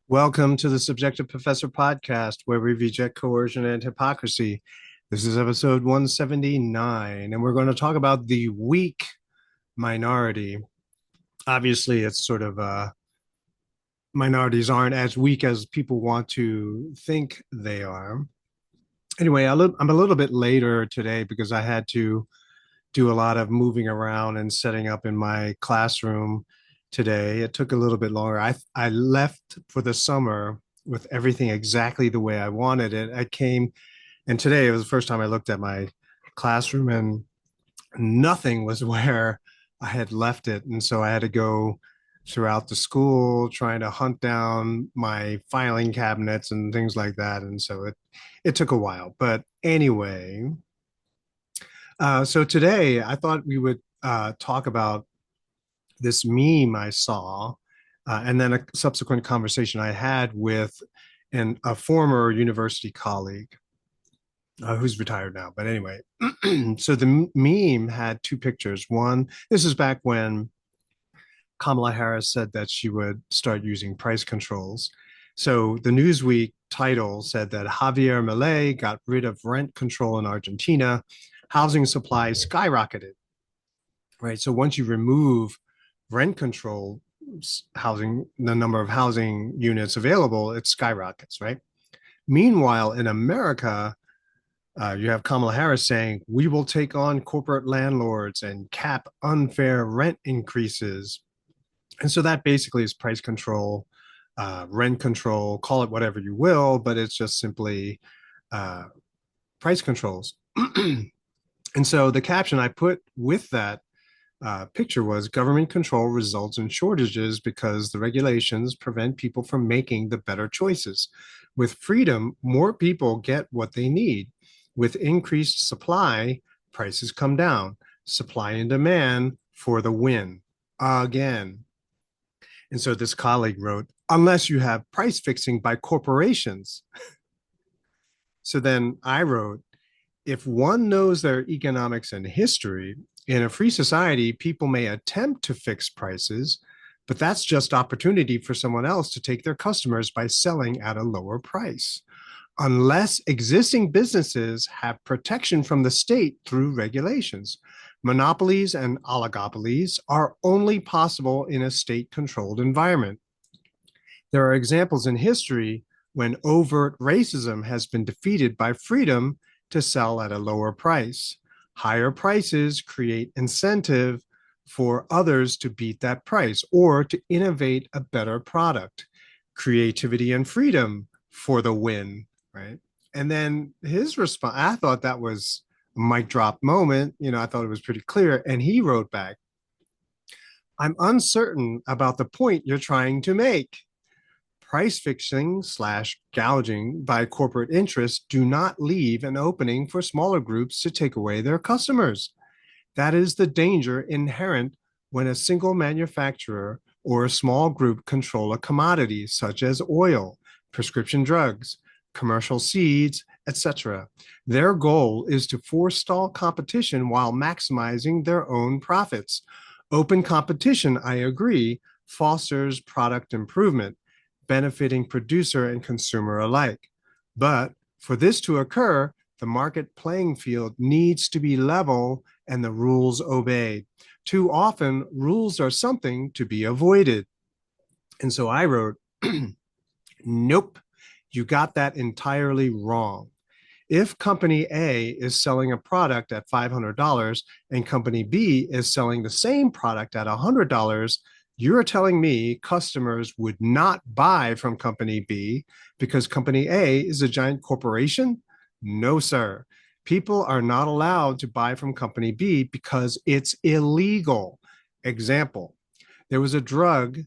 Welcome to the Subjective Professor podcast, where we reject coercion and hypocrisy. This is episode 179, and we're going to talk about the weak minority. Obviously, it's sort of minorities aren't as weak as people want to think they are. Anyway, I'm a little bit later today because I had to do a lot of moving around and setting up in my classroom today. It took a little bit longer. I left for the summer with everything exactly the way I wanted it. I came and today it was the first time I looked at my classroom and nothing was where I had left it. And so I had to go throughout the school trying to hunt down my filing cabinets and things like that. And so it took a while. But anyway, so today I thought we would talk about this meme I saw, and then a subsequent conversation I had with a former university colleague who's retired now. But anyway, so the meme had two pictures. One, this is back when Kamala Harris said that she would start using price controls. So the Newsweek title said that Javier Milei got rid of rent control in Argentina, housing supply skyrocketed. Right. So once you remove rent control, housing, the number of housing units available, it skyrockets. Right. Meanwhile, in America, you have Kamala Harris saying, we will take on corporate landlords and cap unfair rent increases. And so that basically is price control, rent control, call it whatever you will, but it's just simply uh, price controls. And so the caption I put with that picture was government control results in shortages because the regulations prevent people from making the better choices. With freedom, more people get what they need. With increased supply, prices come down. Supply and demand for the win again. And so this colleague wrote, unless you have price fixing by corporations. So then I wrote, if one knows their economics and history, in a free society, people may attempt to fix prices, but that's just opportunity for someone else to take their customers by selling at a lower price. Unless existing businesses have protection from the state through regulations, monopolies and oligopolies are only possible in a state-controlled environment. There are examples in history when overt racism has been defeated by freedom to sell at a lower price. Higher prices create incentive for others to beat that price or to innovate a better product. Creativity and freedom for the win, right? And then his response, I thought that was a mic drop moment. I thought it was pretty clear. And he wrote back, I'm uncertain about the point you're trying to make. Price fixing slash gouging by corporate interests do not leave an opening for smaller groups to take away their customers. That is the danger inherent when a single manufacturer or a small group control a commodity such as oil, prescription drugs, commercial seeds, etc. Their goal is to forestall competition while maximizing their own profits. Open competition, I agree, fosters product improvement, benefiting producer and consumer alike. But for this to occur, the market playing field needs to be level and the rules obeyed. Too often, rules are something to be avoided. And so I wrote, nope, you got that entirely wrong. If company A is selling a product at $500 and company B is selling the same product at $100, you're telling me customers would not buy from company B because company A is a giant corporation? No, sir. People are not allowed to buy from company B because it's illegal. Example, there was a drug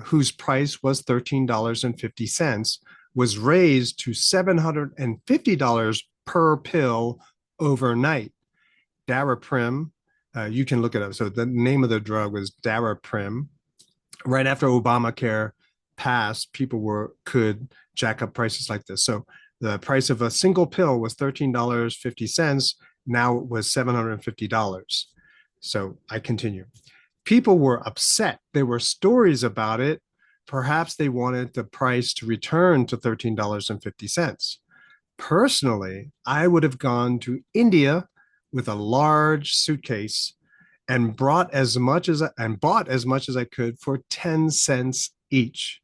whose price was $13.50, was raised to $750 per pill overnight. Daraprim, you can look it up. So the name of the drug was Daraprim. Right after Obamacare passed, people could jack up prices like this. So the price of a single pill was $13.50. Now it was $750. So I continue. People were upset. There were stories about it. perhaps they wanted the price to return to $13.50. Personally, I would have gone to India with a large suitcase and brought as much as and bought as much as I could for 10 cents each.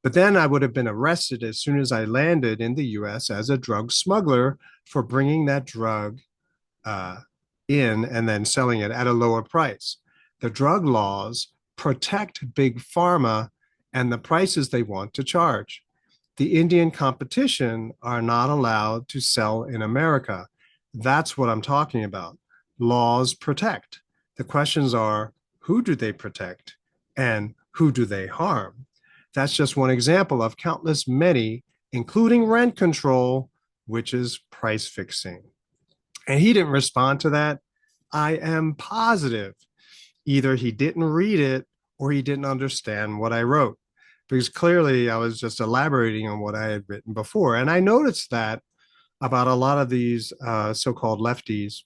But then I would have been arrested as soon as I landed in the US as a drug smuggler for bringing that drug uh, in and then selling it at a lower price. The drug laws protect big pharma and the prices they want to charge. The Indian competition are not allowed to sell in America. That's what I'm talking about. Laws protect. The questions are, who do they protect and who do they harm? That's just one example of countless many, including rent control, which is price fixing. And he didn't respond to that. I am positive either he didn't read it or he didn't understand what I wrote, because clearly I was just elaborating on what I had written before. And I noticed that about a lot of these so-called lefties.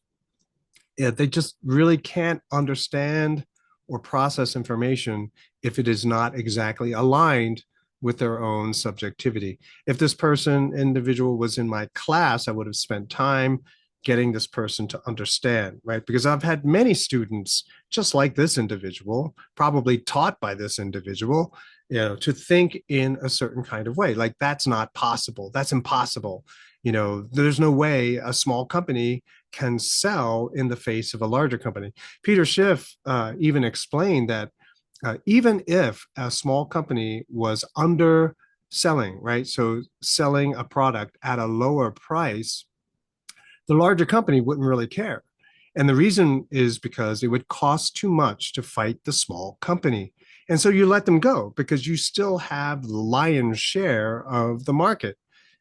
Yeah, they just really can't understand or process information if it is not exactly aligned with their own subjectivity. If this individual was in my class, I would have spent time getting this person to understand, right? Because I've had many students just like this individual, probably taught by this individual, to think in a certain kind of way. Like, that's not possible. That's impossible. There's no way a small company can sell in the face of a larger company. Peter Schiff even explained that even if a small company was underselling, right? So selling a product at a lower price, the larger company wouldn't really care. And the reason is because it would cost too much to fight the small company. And so you let them go because you still have the lion's share of the market.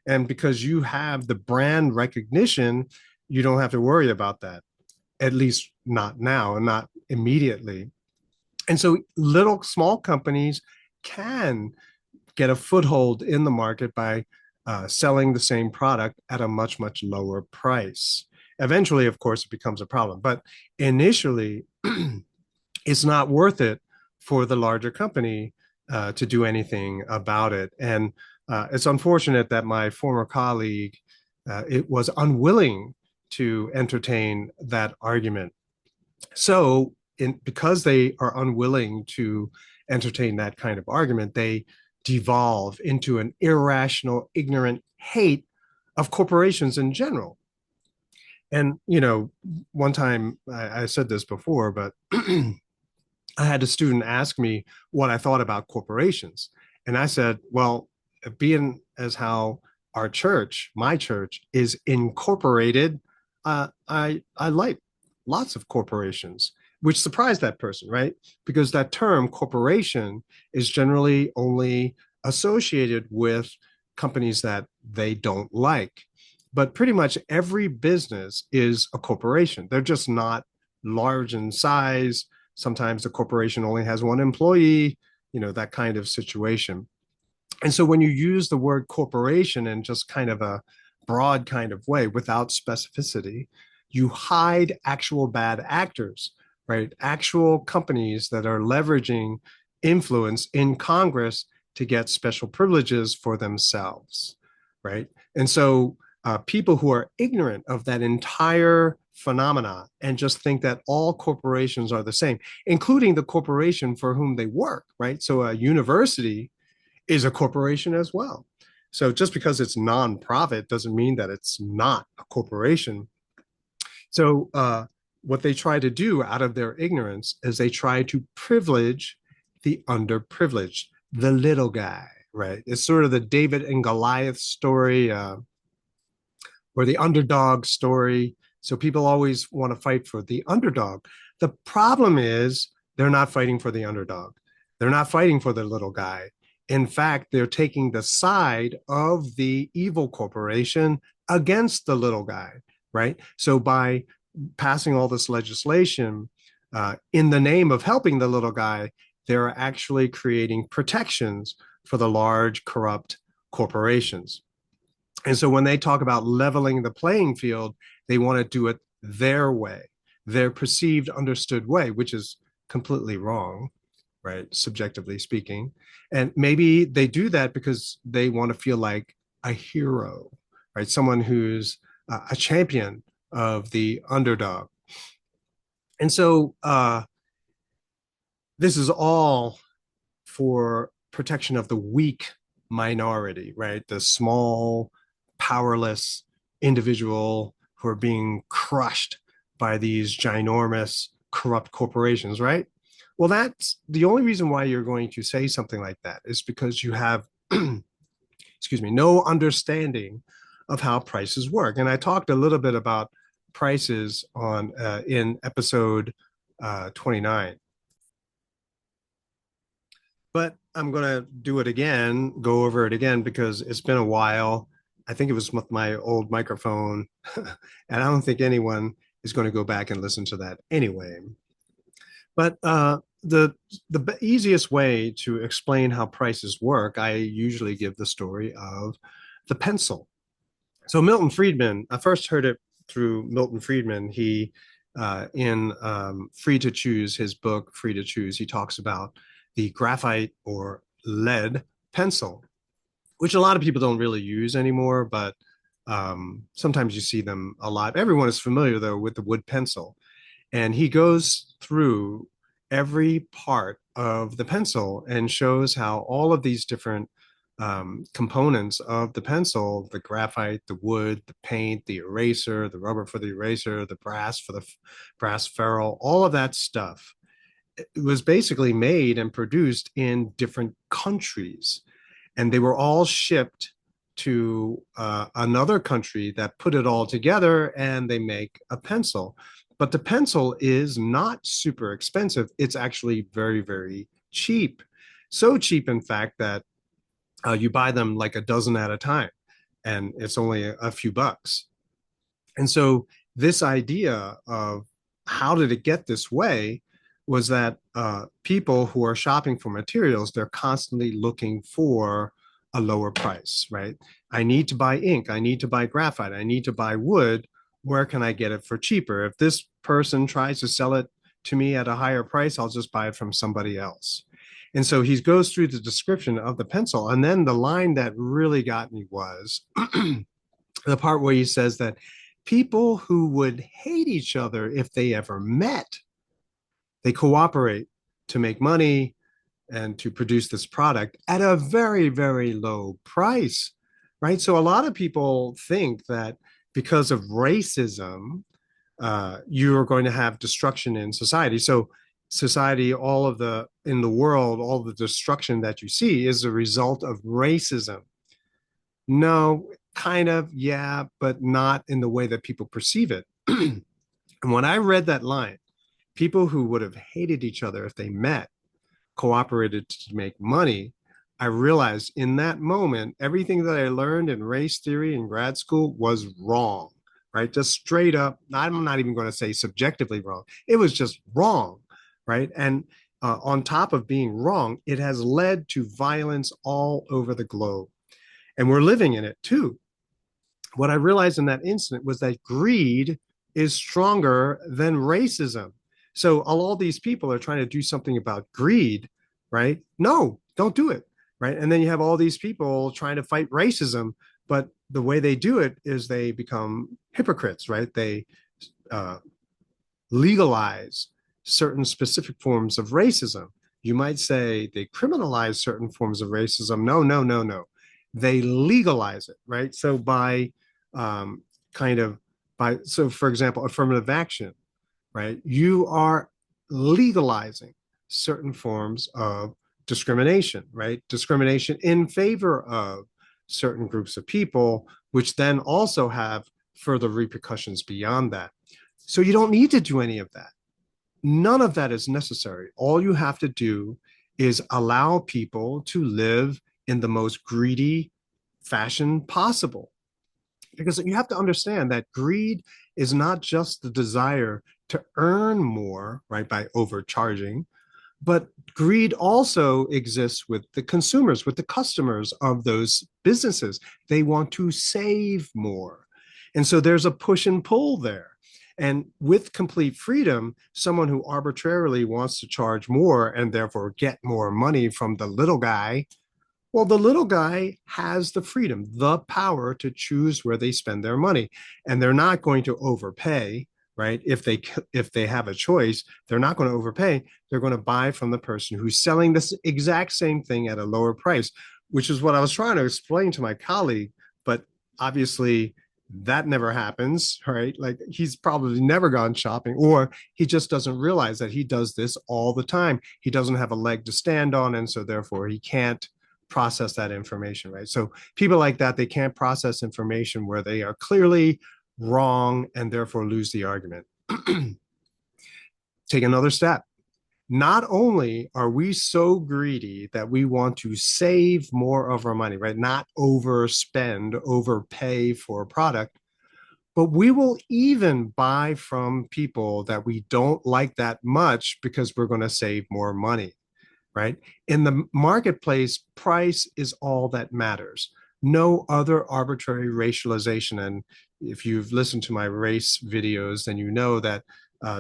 And because you have the brand recognition, you don't have to worry about that, at least not now and not immediately. And so small companies can get a foothold in the market by selling the same product at a much, much lower price. Eventually, of course, it becomes a problem. But initially, it's not worth it for the larger company to do anything about it. And it's unfortunate that my former colleague it was unwilling to entertain that argument. So, because they are unwilling to entertain that kind of argument, they devolve into an irrational, ignorant hate of corporations in general. And, one time I said this before, but I had a student ask me what I thought about corporations. And I said, well, being as how our church, my church, is incorporated, I like lots of corporations, which surprised that person, right? Because that term corporation is generally only associated with companies that they don't like. But pretty much every business is a corporation. They're just not large in size. Sometimes the corporation only has one employee, that kind of situation. And so when you use the word corporation in just kind of a broad kind of way without specificity, you hide actual bad actors, right? Actual companies that are leveraging influence in Congress to get special privileges for themselves, right? And so people who are ignorant of that entire phenomena and just think that all corporations are the same, including the corporation for whom they work, right? So a university is a corporation as well. So just because it's nonprofit doesn't mean that it's not a corporation. So what they try to do out of their ignorance is they try to privilege the underprivileged, the little guy, right? It's sort of the David and Goliath story or the underdog story. So people always want to fight for the underdog. The problem is they're not fighting for the underdog. They're not fighting for the little guy. In fact, they're taking the side of the evil corporation against the little guy, right? So by passing all this legislation in the name of helping the little guy, they're actually creating protections for the large corrupt corporations. And so when they talk about leveling the playing field, they want to do it their way, their perceived understood way, which is completely wrong. right? Subjectively speaking. And maybe they do that because they want to feel like a hero, right? Someone who's a champion of the underdog. And so this is all for protection of the weak minority, right? The small, powerless individual who are being crushed by these ginormous corrupt corporations, right? Well, that's the only reason why you're going to say something like that is because you have, excuse me, no understanding of how prices work. And I talked a little bit about prices on in episode 29. But I'm going to do it again, go over it again because it's been a while. I think it was with my old microphone, and I don't think anyone is going to go back and listen to that anyway. But the easiest way to explain how prices work, I usually give the story of the pencil. So Milton Friedman, I first heard it through Milton Friedman. He in Free to Choose, his book Free to Choose, he talks about the graphite or lead pencil, which a lot of people don't really use anymore, but sometimes you see them a lot. Everyone is familiar though with the wood pencil, and he goes through every part of the pencil and shows how all of these different components of the pencil, the graphite, the wood, the paint, the eraser, the rubber for the eraser, the brass for the brass ferrule, all of that stuff, it was basically made and produced in different countries. And they were all shipped to another country that put it all together and they make a pencil. But the pencil is not super expensive. It's actually very, very cheap. So cheap, in fact, that you buy them like a dozen at a time, and it's only a few bucks. And so, this idea of how did it get this way was that people who are shopping for materials, they're constantly looking for a lower price, right? I need to buy ink. I need to buy graphite. I need to buy wood. Where can I get it for cheaper? If this person tries to sell it to me at a higher price, I'll just buy it from somebody else. And so he goes through the description of the pencil. And then the line that really got me was the part where he says that people who would hate each other if they ever met, they cooperate to make money and to produce this product at a very, very low price, right? So a lot of people think that because of racism, you're going to have destruction in society. So society, all of the in the world, all the destruction that you see is a result of racism. No, kind of, yeah, but not in the way that people perceive it. And when I read that line, people who would have hated each other if they met cooperated to make money. I realized in that moment, everything that I learned in race theory in grad school was wrong, right? Just straight up, I'm not even going to say subjectively wrong. It was just wrong, right? And on top of being wrong, it has led to violence all over the globe. And we're living in it too. What I realized in that incident was that greed is stronger than racism. So all these people are trying to do something about greed, right? No, don't do it, right? And then you have all these people trying to fight racism, but the way they do it is they become hypocrites, right? They uh, legalize certain specific forms of racism. You might say they criminalize certain forms of racism. No, no, no, no. They legalize it, right? So by kind of so for example, affirmative action, right? You are legalizing certain forms of discrimination, right? Discrimination in favor of certain groups of people, which then also have further repercussions beyond that. So you don't need to do any of that. None of that is necessary. All you have to do is allow people to live in the most greedy fashion possible. Because you have to understand that greed is not just the desire to earn more, right, by overcharging, but greed also exists with the consumers, with the customers of those businesses. They want to save more. And so there's a push and pull there. And with complete freedom, someone who arbitrarily wants to charge more and therefore get more money from the little guy, well, the little guy has the freedom, the power to choose where they spend their money, and they're not going to overpay, right? If they have a choice, they're not going to overpay. They're going to buy from the person who's selling this exact same thing at a lower price, which is what I was trying to explain to my colleague. But obviously, that never happens, right? Like he's probably never gone shopping, or he just doesn't realize that he does this all the time. He doesn't have a leg to stand on, and so therefore he can't process that information, right? So people like that, they can't process information where they are clearly wrong and therefore lose the argument. Take another step. Not only are we so greedy that we want to save more of our money, right? Not overspend, overpay for a product, but we will even buy from people that we don't like that much because we're going to save more money, right? In the marketplace, price is all that matters. No other arbitrary racialization. And if you've listened to my race videos, then you know that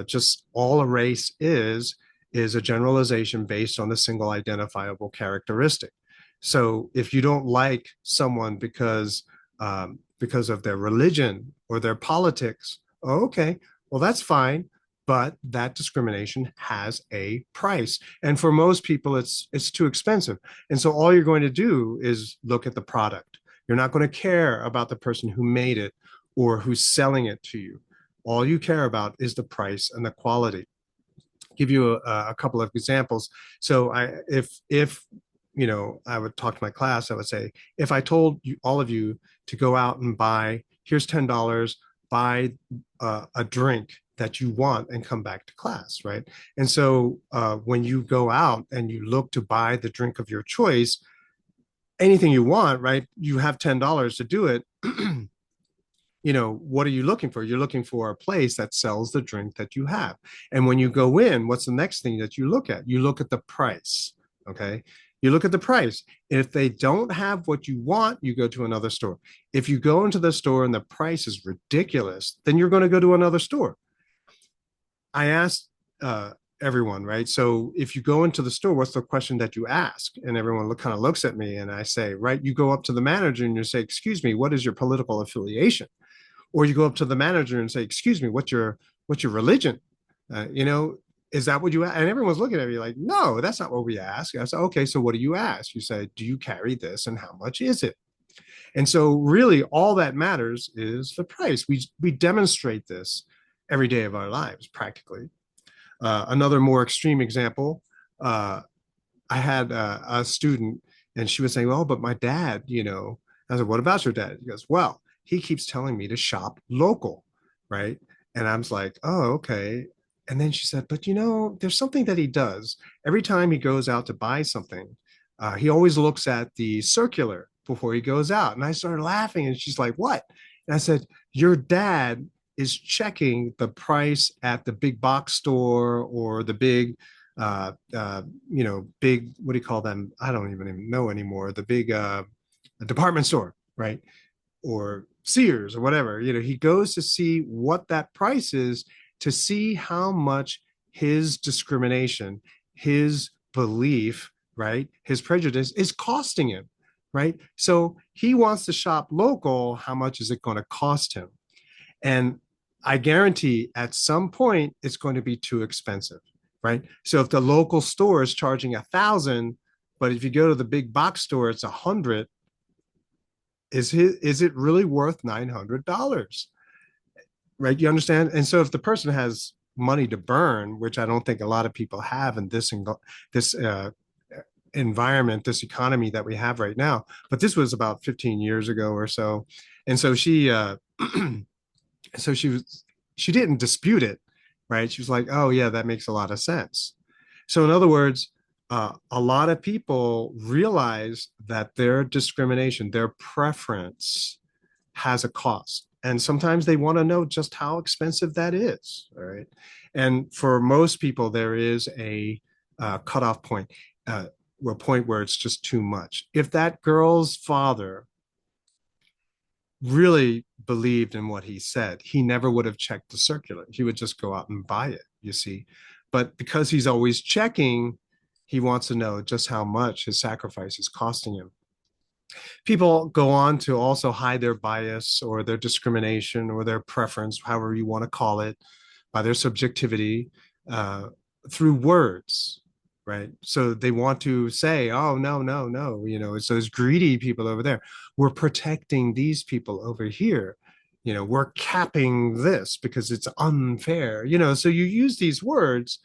just all a race is a generalization based on a single identifiable characteristic. So if you don't like someone because of their religion or their politics, oh, okay, well, that's fine, but that discrimination has a price, and for most people it's too expensive, and so all you're going to do is look at the product. You're not going to care about the person who made it or who's selling it to you. All you care about is the price and the quality. I'll give you a couple of examples. So if I would talk to my class, I would say, if I told you, all of you, to go out and buy, here's $10, buy a drink that you want and come back to class, right? And so when you go out and you look to buy the drink of your choice, anything you want, right? You have $10 to do it. What are you looking for? You're looking for a place that sells the drink that you have. And when you go in, what's the next thing that you look at? You look at the price. Okay. You look at the price. If they don't have what you want, you go to another store. If you go into the store and the price is ridiculous, then you're going to go to another store. I asked everyone, right? So if you go into the store, what's the question that you ask? And everyone kind of looks at me and I say, right, you go up to the manager and you say, excuse me, what is your political affiliation? Or you go up to the manager and say, excuse me, what's your religion? Uh, you know, is that what you ask? And everyone's looking at me like, no, that's not what we ask. I said, okay, so what do you ask? You say, do you carry this and how much is it? And so really all that matters is the price. We demonstrate this every day of our lives practically. Another more extreme example, I had a student and she was saying, well, but my dad, I said, what about your dad? He goes, well, he keeps telling me to shop local, right? And I was like, oh, okay. And then she said, but there's something that he does. Every time he goes out to buy something, he always looks at the circular before he goes out. And I started laughing and she's like, what? And I said, your dad is checking the price at the big box store or the big big, what do you call them? I don't even know anymore. The big department store, right? Or Sears or whatever. He goes to see what that price is to see how much his discrimination, his belief, right? His prejudice is costing him, right? So he wants to shop local. How much is it going to cost him? And I guarantee at some point it's going to be too expensive, right? So if the local store is charging 1,000, but if you go to the big box store, it's 100. Is it really worth $900? Right? You understand? And so if the person has money to burn, which I don't think a lot of people have in this environment, this economy that we have right now, but this was about 15 years ago or so, and so so she didn't dispute it, right? She was like, oh yeah, that makes a lot of sense. So in other words, a lot of people realize that their discrimination, their preference has a cost. And sometimes they want to know just how expensive that is. All right. And for most people, there is a cutoff point, a point where it's just too much. If that girl's father really believed in what he said, he never would have checked the circular. He would just go out and buy it, you see. But because he's always checking, he wants to know just how much his sacrifice is costing him. People go on to also hide their bias or their discrimination or their preference, however you want to call it, by their subjectivity uh, through words, right? So they want to say, oh, no, no, no, it's those greedy people over there. We're protecting these people over here. We're capping this because it's unfair, so you use these words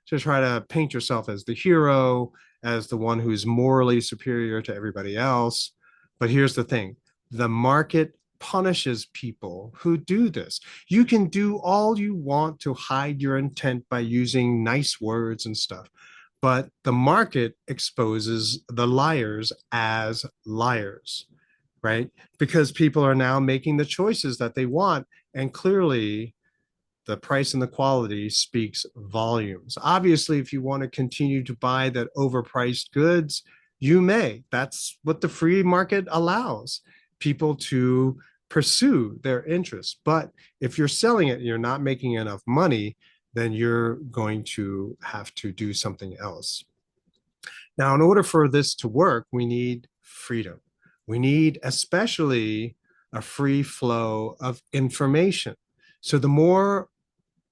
to try to paint yourself as the hero, as the one who's morally superior to everybody else. But here's the thing, the market punishes people who do this. You can do all you want to hide your intent by using nice words and stuff, but the market exposes the liars as liars, right? Because people are now making the choices that they want, and clearly the price and the quality speaks volumes. Obviously, if you want to continue to buy that overpriced goods, you may. That's what the free market allows people to pursue their interests. But if you're selling it and you're not making enough money, then you're going to have to do something else. Now, in order for this to work, we need freedom. We need especially a free flow of information. So the more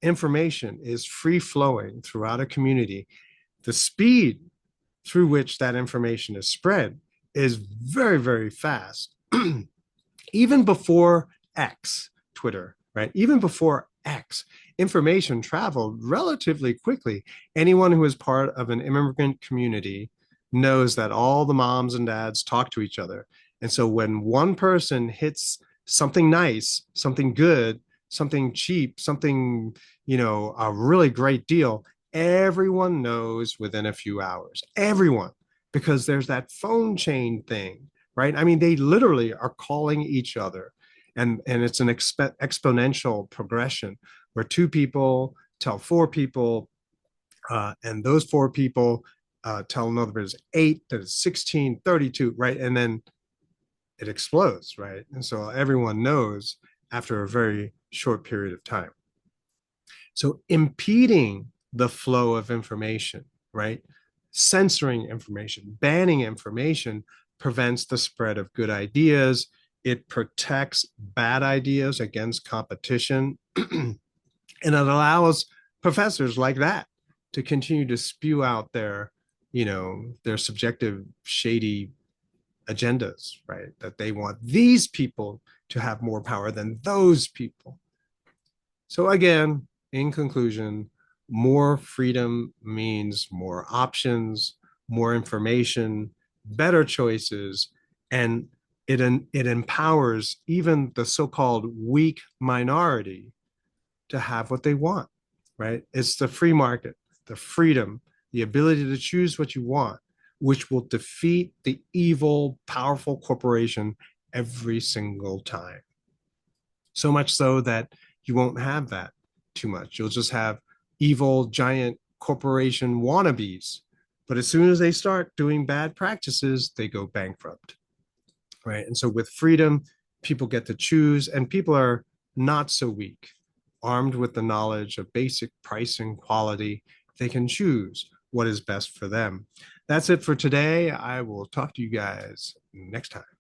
information is free flowing throughout a community, the speed through which that information is spread is very, very fast. Even before X, Twitter, right? Even before X, information traveled relatively quickly. Anyone who is part of an immigrant community knows that all the moms and dads talk to each other. And so when one person hits something nice, something good, something cheap, something, a really great deal, everyone knows within a few hours. Everyone, because there's that phone chain thing, right? I mean, they literally are calling each other, and it's an exponential progression where two people tell four people, and those four people tell another person 8 to 16, 32, right? And then it explodes, right? And so everyone knows after a very short period of time. So impeding the flow of information, right? Censoring information, banning information prevents the spread of good ideas. It protects bad ideas against competition. And it allows professors like that to continue to spew out their subjective, shady agendas, right? That they want these people to have more power than those people. So again, in conclusion, more freedom means more options, more information, better choices, and it empowers even the so-called weak minority to have what they want, right? It's the free market, the freedom, the ability to choose what you want, which will defeat the evil, powerful corporation every single time. So much so that you won't have that too much. You'll just have evil, giant corporation wannabes. But as soon as they start doing bad practices, they go bankrupt, right? And so with freedom, people get to choose, and people are not so weak. Armed with the knowledge of basic price and quality, they can choose what is best for them. That's it for today. I will talk to you guys next time.